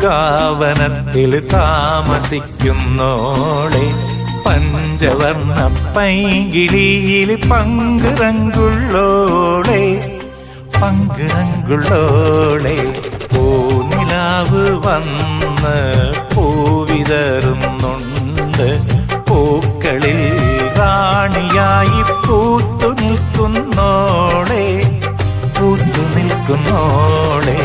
പൂങ്കാവനത്തിൽ താമസിക്കുന്നോളെ പഞ്ചവർണ്ണ പൈങ്കിളിയിൽ പങ്കുറങ്കുള്ളോളെ പങ്കുറങ്കുള്ളോളെ പൂനിലാവ് വന്ന് പൂവിതറുന്നുണ്ട് പൂക്കളിൽ റാണിയായി പൂത്തു നിൽക്കുന്നോളെ പൂത്തു നിൽക്കുന്നോളെ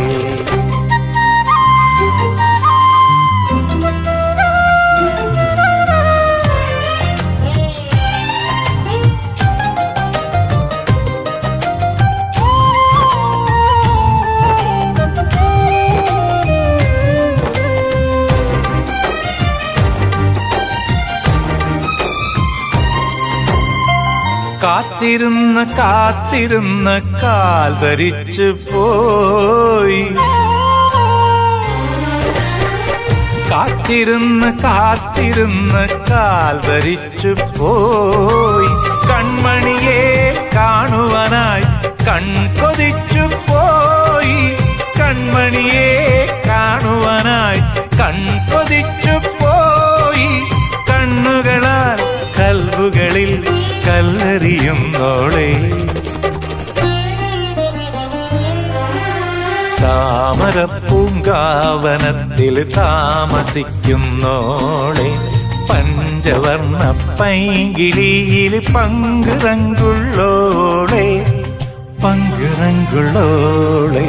കാത്തിരുന്ന് കാത്തിരുന്ന് കാൽ ധരിച്ചു പോയി കാത്തിരുന്ന് കാത്തിരുന്ന് കാൽ ധരിച്ചു പോയി കൺമണിയെ കാണുവാനായി കൺകൊതിച്ചു പോയി കൺമണിയെ കാണുവാനായി കൺകൊതിച്ചു പോയി കണ്ണുകളാൽ കൽവുകളിൽ കല്ലെറിയുന്നോളെ താമരപ്പൂങ്കാവനത്തിൽ താമസിക്കുന്നോളെ പഞ്ചവർണ്ണ പൈങ്കിളിയിൽ പങ്കുറങ്കുള്ളോളെ പങ്കുറങ്കുള്ളോളെ